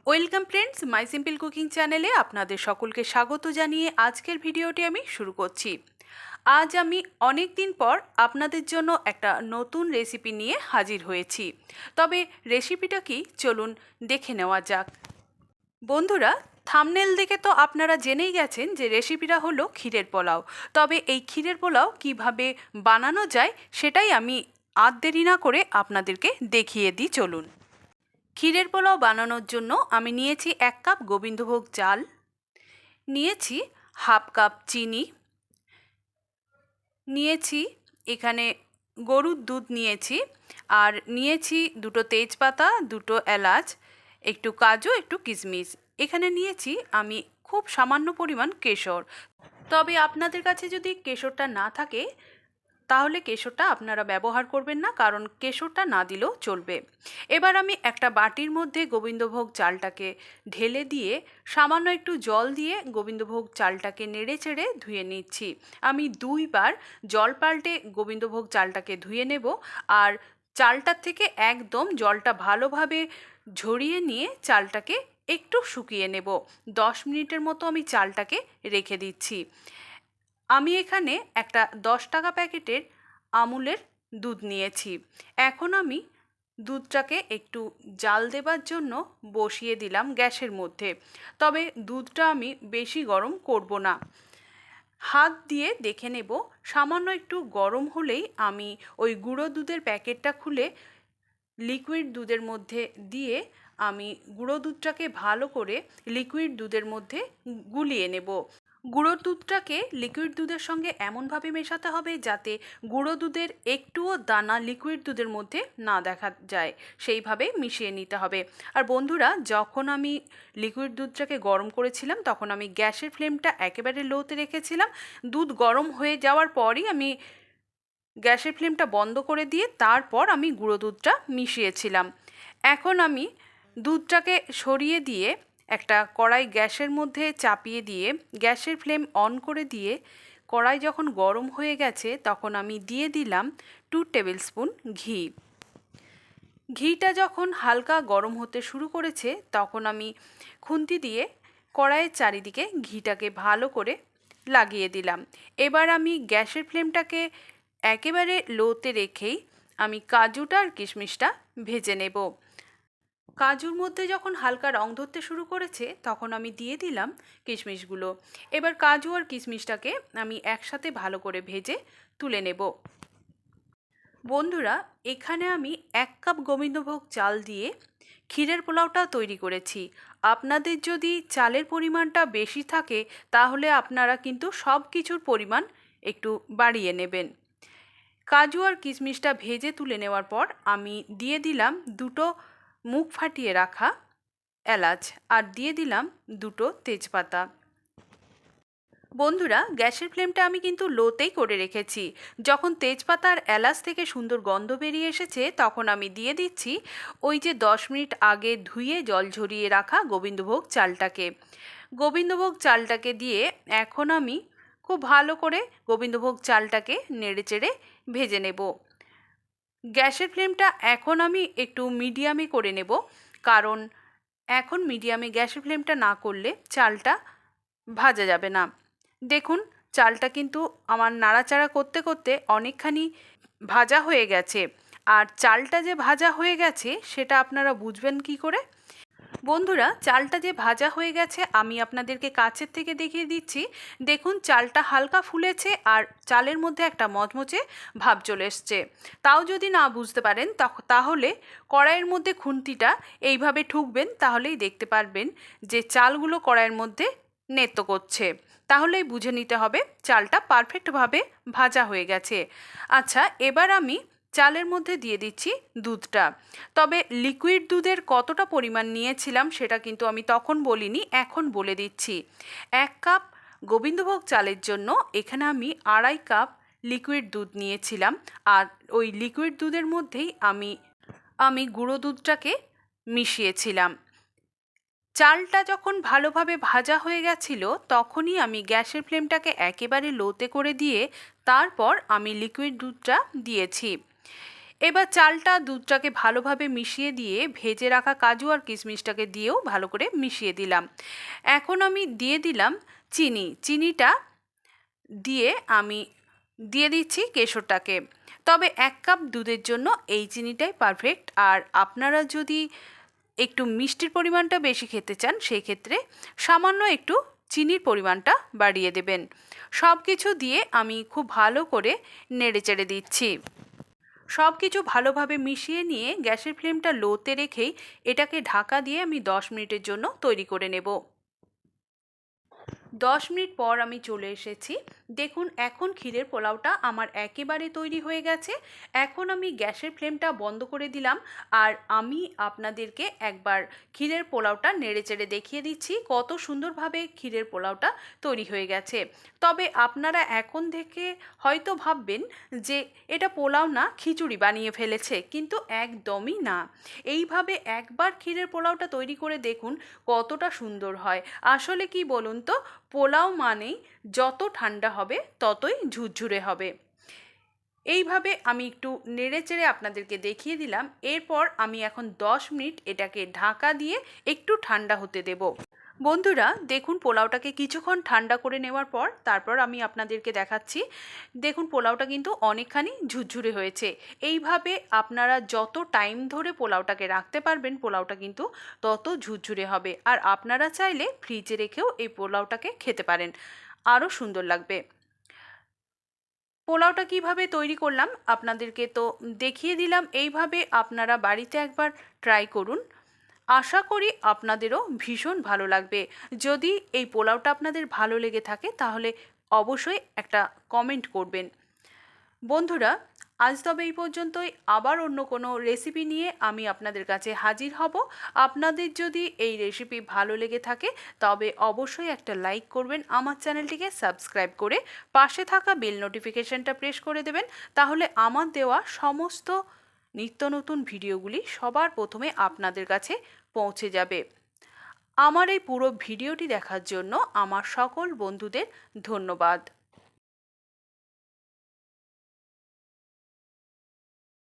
Welcome friends, মাই simple cooking চ্যানেলে আপনাদের সকলকে স্বাগত জানিয়ে আজকের ভিডিওটি আমি শুরু করছি। আজ আমি অনেক দিন পর আপনাদের জন্য একটা নতুন রেসিপি নিয়ে হাজির হয়েছি। তবে রেসিপিটা কি চলুন দেখে নেওয়া যাক। বন্ধুরা, থাম্বনেল দেখে তো আপনারা জেনেই গেছেন যে রেসিপিটা হলো ক্ষীরের পোলাও। তবে এই ক্ষীরের পোলাও কিভাবে বানানো যায় সেটাই আমি আর দেরি না করে আপনাদেরকে দেখিয়ে দিই, চলুন। ক্ষীরের পোলাও বানানোর জন্য আমি নিয়েছি 1 কাপ গোবিন্দভোগ চাল, নিয়েছি হাফ কাপ চিনি, নিয়েছি এখানে গরুর দুধ নিয়েছি, আর নিয়েছি দুটো তেজপাতা, দুটো এলাচ, একটু কাজু, একটু কিশমিশ। এখানে নিয়েছি আমি খুব সামান্য পরিমাণ কেশর। তবে আপনাদের কাছে যদি কেশরটা না থাকে তাহলে কেশরটা আপনারা ব্যবহার করবেন না, কারণ কেশরটা না দিলেও চলবে। এবার আমি একটা বাটির মধ্যে গোবিন্দভোগ চালটাকে ঢেলে দিয়ে সামান্য একটু জল দিয়ে গোবিন্দভোগ চালটাকে নেড়ে চেড়ে ধুয়ে নিচ্ছি। আমি 2বার জল পাল্টে গোবিন্দভোগ চালটাকে ধুয়ে নেব, আর চালটার থেকে একদম জলটা ভালোভাবে ঝরিয়ে নিয়ে চালটাকে একটু শুকিয়ে নেব। 10 মিনিটের মতো আমি চালটাকে রেখে দিচ্ছি। আমি এখানে একটা 10 টাকা প্যাকেটের আমুলের দুধ নিয়েছি। এখন আমি দুধটাকে একটু জাল দেবার জন্য বসিয়ে দিলাম গ্যাসের মধ্যে। তবে দুধটা আমি বেশি গরম করব না, হাত দিয়ে দেখে নেব। সামান্য একটু গরম হলেই আমি ওই গুঁড়ো দুধের প্যাকেটটা খুলে লিকুইড দুধের মধ্যে দিয়ে আমি গুঁড়ো দুধটাকে ভালো করে লিকুইড দুধের মধ্যে গুলিয়ে নেব। গুঁড়ো দুধটাকে লিকুইড দুধের সঙ্গে এমনভাবে মেশাতে হবে যাতে গুঁড়ো দুধের একটুও দানা লিকুইড দুধের মধ্যে না দেখা যায়, সেইভাবে মিশিয়ে নিতে হবে। আর বন্ধুরা, যখন আমি লিকুইড দুধটাকে গরম করেছিলাম তখন আমি গ্যাসের ফ্লেমটা একেবারে লোতে রেখেছিলাম। দুধ গরম হয়ে যাওয়ার পরই আমি গ্যাসের ফ্লেমটা বন্ধ করে দিয়ে তারপর আমি গুঁড়ো দুধটা মিশিয়েছিলাম। এখন আমি দুধটাকে সরিয়ে দিয়ে একটা কড়াই গ্যাসের মধ্যে চাপিয়ে দিয়ে গ্যাসের ফ্লেম অন করে দিয়ে কড়াই যখন গরম হয়ে গেছে তখন আমি দিয়ে দিলাম 2 টেবিল স্পুন ঘি। ঘিটা যখন হালকা গরম হতে শুরু করেছে তখন আমি খুন্তি দিয়ে কড়াইয়ের চারিদিকে ঘিটাকে ভালো করে লাগিয়ে দিলাম। এবার আমি গ্যাসের ফ্লেমটাকে একেবারে লোতে রেখেই আমি কাজুটা আর কিশমিশটা ভেজে নেব। কাজুর মধ্যে যখন হালকা রং ধরতে শুরু করেছে তখন আমি দিয়ে দিলাম কিশমিশগুলো। এবার কাজু আর কিশমিশটাকে আমি একসাথে ভালো করে ভেজে তুলে নেব। বন্ধুরা, এখানে আমি 1 কাপ গোবিন্দভোগ চাল দিয়ে ক্ষীরের পোলাওটা তৈরি করেছি। আপনাদের যদি চালের পরিমাণটা বেশি থাকে তাহলে আপনারা কিন্তু সব কিছুর পরিমাণ একটু বাড়িয়ে নেবেন। কাজু আর কিশমিশটা ভেজে তুলে নেওয়ার পর আমি দিয়ে দিলাম দুটো মুখ ফাটিয়ে রাখা এলাচ, আর দিয়ে দিলাম দুটো তেজপাতা। বন্ধুরা, গ্যাসের ফ্লেমটা আমি কিন্তু লোতেই করে রেখেছি। যখন তেজপাতা আর এলাচ থেকে সুন্দর গন্ধ বেরিয়ে এসেছে তখন আমি দিয়ে দিচ্ছি ওই যে 10 মিনিট আগে ধুয়ে জল ঝরিয়ে রাখা গোবিন্দভোগ চালটাকে। গোবিন্দভোগ চালটাকে দিয়ে এখন আমি খুব ভালো করে গোবিন্দভোগ চালটাকে নেড়েচেড়ে ভেজে নেব। গ্যাসের ফ্লেমটা এখন আমি একটু মিডিয়ামে করে নেব, কারণ এখন মিডিয়ামে গ্যাসের ফ্লেমটা না করলে চালটা ভাজা যাবে না। দেখুন, চালটা কিন্তু আমার নাড়াচাড়া করতে করতে অনেকখানি ভাজা হয়ে গেছে। আর চালটা যে ভাজা হয়ে গেছে সেটা আপনারা বুঝবেন কি করে? বন্ধুরা, চালটা যে ভাজা হয়ে গেছে আমি আপনাদেরকে কাছের থেকে দেখিয়ে দিচ্ছি। দেখুন, চালটা হালকা ফুলেছে আর চালের মধ্যে একটা মচমচে ভাব চলে এসছে। তাও যদি না বুঝতে পারেন তাহলে কড়াইয়ের মধ্যে খুন্তিটা এইভাবে ঠুকবেন, তাহলেই দেখতে পারবেন যে চালগুলো কড়াইয়ের মধ্যে নেতো করছে। তাহলেই বুঝে নিতে হবে চালটা পারফেক্টভাবে ভাজা হয়ে গেছে। আচ্ছা, এবার আমি চালের মধ্যে দিয়ে দিচ্ছি দুধটা। তবে লিকুইড দুধের কতটা পরিমাণ নিয়েছিলাম সেটা কিন্তু আমি তখন বলিনি, এখন বলে দিচ্ছি। 1 কাপ গোবিন্দভোগ চালের জন্য এখানে আমি 2.5 কাপ লিকুইড দুধ নিয়েছিলাম, আর ওই লিকুইড দুধের মধ্যেই আমি গুঁড়ো দুধটাকে মিশিয়েছিলাম। চালটা যখন ভালোভাবে ভাজা হয়ে গেছিল তখনই আমি গ্যাসের ফ্লেমটাকে একেবারে লোতে করে দিয়ে তারপর আমি লিকুইড দুধটা দিয়েছি। এবার চালটা দুধটাকে ভালোভাবে মিশিয়ে দিয়ে ভেজে রাখা কাজু আর কিশমিশটাকে দিয়েও ভালো করে মিশিয়ে দিলাম। এখন আমি দিয়ে দিলাম চিনিটা দিয়ে আমি দিয়ে দিচ্ছি কেশরটাকে। তবে 1 কাপ দুধের জন্য এই চিনিটাই পারফেক্ট। আর আপনারা যদি একটু মিষ্টির পরিমাণটা বেশি খেতে চান সেই ক্ষেত্রে সামান্য একটু চিনির পরিমাণটা বাড়িয়ে দেবেন। সব কিছু দিয়ে আমি খুব ভালো করে নেড়েচেড়ে দিচ্ছি। সব কিছু ভালোভাবে মিশিয়ে নিয়ে গ্যাসের ফ্লেমটা লোতে রেখেই এটাকে ঢাকা দিয়ে আমি 10 মিনিটের জন্য তৈরি করে নেব। 10 মিনিট পর আমি চলে এসেছি। দেখুন এখন ক্ষীরের পোলাওটা আমার একেবারে তৈরি হয়ে গেছে। এখন আমি গ্যাসের ফ্লেমটা বন্ধ করে দিলাম আর আমি আপনাদেরকে একবার ক্ষীরের পোলাওটা নেড়েচেড়ে দেখিয়ে দিচ্ছি কত সুন্দরভাবে ক্ষীরের পোলাওটা তৈরি হয়ে গেছে। তবে আপনারা এখন থেকে হয়তো ভাববেন যে এটা পোলাও না খিচুড়ি বানিয়ে ফেলেছে, কিন্তু একদমই না। এইভাবে একবার ক্ষীরের পোলাওটা তৈরি করে দেখুন কতটা সুন্দর হয়। আসলে কি বলুন তো, পোলাও মানেই যত ঠান্ডা হবে ততই ঝুরঝুরে হবে। এইভাবে আমি একটু নেড়েচেড়ে আপনাদেরকে দেখিয়ে দিলাম। এরপর আমি এখন 10 মিনিট এটাকে ঢাকা দিয়ে একটু ঠান্ডা হতে দেব। বন্ধুরা দেখুন পোলাওটাকে কিছুক্ষণ ঠান্ডা করে নেওয়ার পর তারপর আমি আপনাদেরকে দেখাচ্ছি। দেখুন পোলাওটা কিন্তু অনেকখানি ঝুরঝুরে হয়েছে। এইভাবে আপনারা যত টাইম ধরে পোলাওটাকে রাখতে পারবেন পোলাওটা কিন্তু তত ঝুরঝুরে হবে। আর আপনারা চাইলে ফ্রিজে রেখেও এই পোলাওটাকে খেতে পারেন, আরও সুন্দর লাগবে। পোলাওটা কিভাবে তৈরি করলাম আপনাদেরকে তো দেখিয়ে দিলাম। এইভাবে আপনারা বাড়িতে একবার ট্রাই করুন, আশা করি আপনাদেরও ভীষণ ভালো লাগবে। যদি এই পোলাওটা আপনাদের ভালো লেগে থাকে তাহলে অবশ্যই একটা কমেন্ট করবেন। বন্ধুরা আজ তবে এই পর্যন্তই। আবার অন্য কোনো রেসিপি নিয়ে আমি আপনাদের কাছে হাজির হব। আপনাদের যদি এই রেসিপি ভালো লেগে থাকে তবে অবশ্যই একটা লাইক করবেন, আমার চ্যানেলটিকে সাবস্ক্রাইব করে পাশে থাকা বেল নোটিফিকেশনটা প্রেস করে দেবেন। তাহলে আমার দেওয়া সমস্ত নিত্য নতুন ভিডিওগুলি সবার প্রথমে আপনাদের কাছে পৌঁছে যাবে। আমার এই পুরো ভিডিওটি দেখার জন্য আমার সকল বন্ধুদের ধন্যবাদ।